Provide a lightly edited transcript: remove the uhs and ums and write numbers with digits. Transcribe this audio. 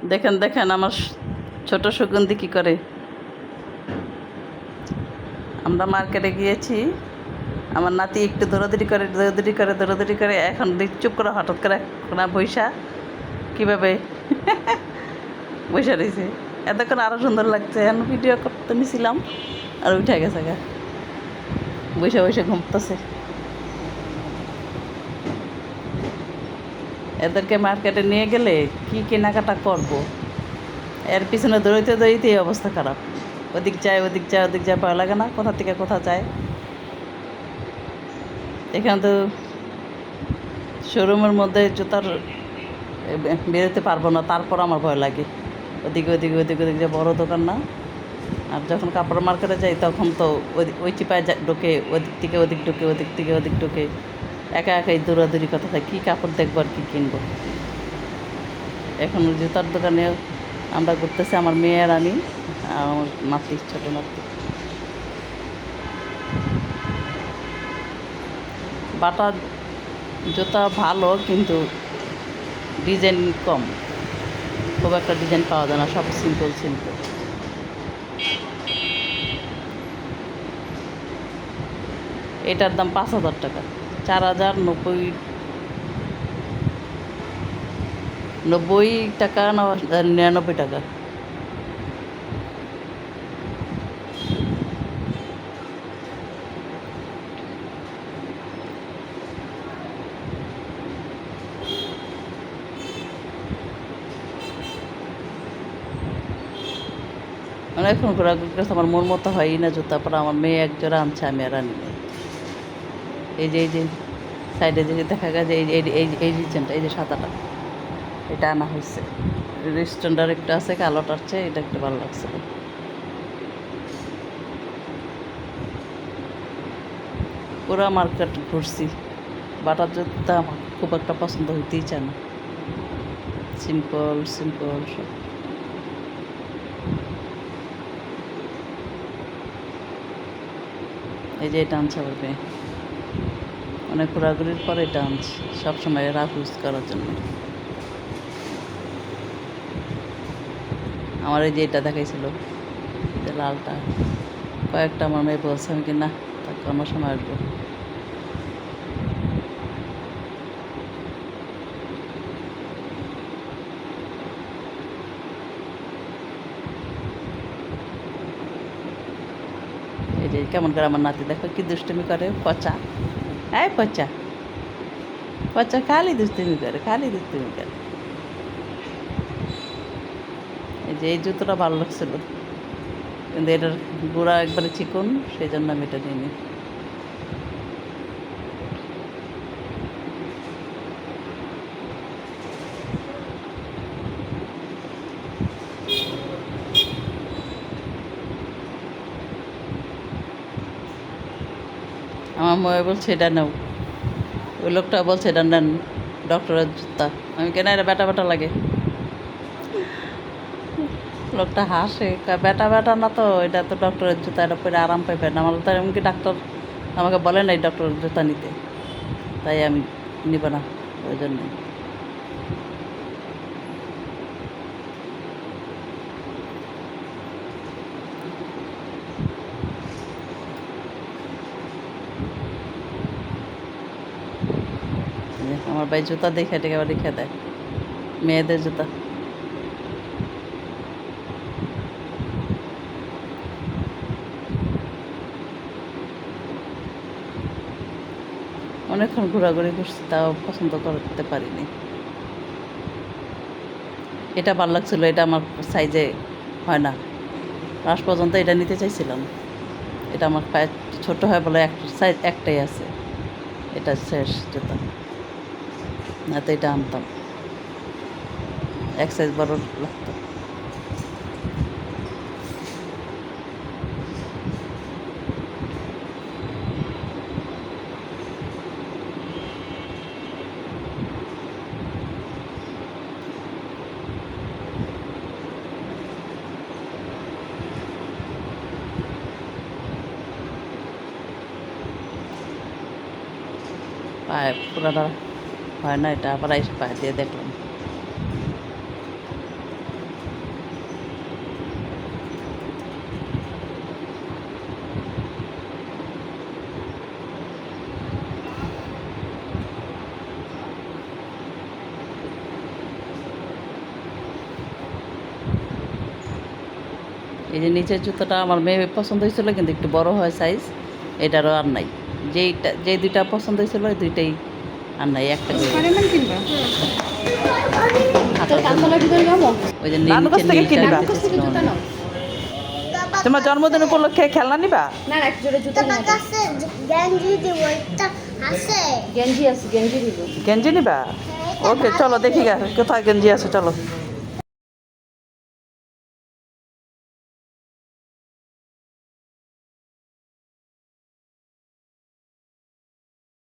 দেখেন দেখেন আমার ছোট সুগন্ধি কি করে। আমরা মার্কেটে গিয়েছি, আমার নাতি একটু দৌড়াদৌড়ি করে দৌড়াদৌড়ি করে দৌড়াদৌড়ি করে এখন চুপ করে হঠাৎ করে না বৈশা কীভাবে বৈশা রয়েছে। এতক্ষণ আরও সুন্দর লাগছে, এখন ভিডিও করতে নিছিলাম আর উঠে গেছে গা, বৈশা বৈশা ঘুমতেছে। এদেরকে মার্কেটে নিয়ে গেলে কি কেনাকাটা করব, এর পিছনে দৌড়াইতে দৌড়াইতে এই অবস্থা খারাপ। ওদিক যায় ওদিক যায় ওদিক যায়, ভয় লাগে না কোথা থেকে কোথা যায়। এখানে তো শোরুমের মধ্যে জুতার বেরোতে পারবো না, তারপর আমার ভয় লাগে। ওদিকে ওদিকে ওদিকে ওদিকে যে বড় দোকান না। আর যখন কাপড় মার্কেটে যাই তখন তো ওই চিপায় ঢোকে, ওদিক থেকে ওদিক ঢোকে, ওদিক থেকে ওদিক ঢোকে, একা একাই দৌড়াদৌড়ি কথা থাকে, কী কাপড় দেখবো আর কী কিনবো। এখন জুতার দোকানে আমরা ঘুরতেছি, আমার মেয়ে আর আমি, আর আমার নাতি, ছোটো নাতি। বাটা জুতা ভালো, কিন্তু ডিজাইন কম, খুব একটা ডিজাইন পাওয়া যায় না, সব সিম্পল সিম্পল। এটার দাম 5,000 টাকা, 4,090 টাকা না 99 টাকা। অনেকক্ষণ ঘোরাঘুরি করছে, আমার মন মতো হয়ই না জুতা পরা। আমার মেয়ে এক জোড়া আনছে, আমি আর আনি নাই। এই যে সাইডে যে দেখা গেছে, এই রিজনটা, এই যে সাদাটা, এটা আনা হয়েছে। রেস্টুরেন্টার একটা আছে কালোটার চেয়ে এটা একটু ভালো লাগছে। পুরা মার্কেট ঘুরছি, বাটার জুতা আমার খুব একটা পছন্দ হইতেই চায় না, সিম্পল সিম্পল সব। এই যে এটা আনছে আমার মেয়ে, অনেক ঘোরাঘুরির পর এটা আনছে, সবসময় রাফ ইউজ করার জন্য। আমার এই যে এটা দেখাইছিল, যে লালটা, কয়েকটা আমার মেয়ে বলছে, আমি কি না তাকে অন্য সময় আসবো। এই যে কেমন করে আমার নাতি দেখো কি দুষ্টুমি করে, পচা, এই পচা পচা, খালি দুষ্টুমি করে, খালি দুষ্টুমি করে। এই যে এই জুতোটা ভালো লাগছিল, কিন্তু এটার গোড়া একবারে চিকন, সেই জন্য আমি এটা নিইনি। আমার মেয়ে বলছে এটা নাও, ওই লোকটা বলছে এটা নেন, ডক্টরের জুতা। আমি কেন, এটা বেটা বেটা লাগে। লোকটা হাসে, বেটা বেটা না তো, এটা তো ডক্টরের জুতা, এটা পরে আরাম পাইবেন। আমার তো এমনকি ডাক্তার আমাকে বলে নাই ডক্টরের জুতা নিতে, তাই আমি নিব না, ওই জন্যই। আমার ভাই জুতা দেখে টেকে রেখে দেয়, মেয়েদের জুতা। অনেকক্ষণ ঘোরাঘুরি করছি, তাও পছন্দ করতে পারিনি। এটা ভালো লাগছিলো, এটা আমার সাইজে হয় না, লাস্ট পর্যন্ত এটা নিতে চাইছিলাম। এটা আমার পায়ে ছোটো হয় বলে একটা সাইজ একটাই আছে, এটা শেষ জুতা, না তো এটা আনতাম, এক সাইজ বড় লাগতো। পায়ে পুরাটা হয় না, এটা আবার এসে পায়ে দিয়ে দেখলাম। এই যে নিচের জুতোটা আমার মেয়ে পছন্দ হয়েছিল, কিন্তু একটু বড় হয় সাইজ, এটারও আর নাই। যেই দুইটা পছন্দ হয়েছিল ওই দুইটাই আর নাই, একটা করে। ওই যে নিচে নীলটা দিতেছিল মনে হয়। তোমার জন্মদিন উপলক্ষে খেলনা নিবা? না না, একটা জোড়া জুতো তোমার কাছে গেঞ্জি দিব, একটা আছে। গেঞ্জি আছে, গেঞ্জি দিব। গেঞ্জি নিবা? ওকে চলো দেখি গা কোথায় গেঞ্জি আছে, চলো।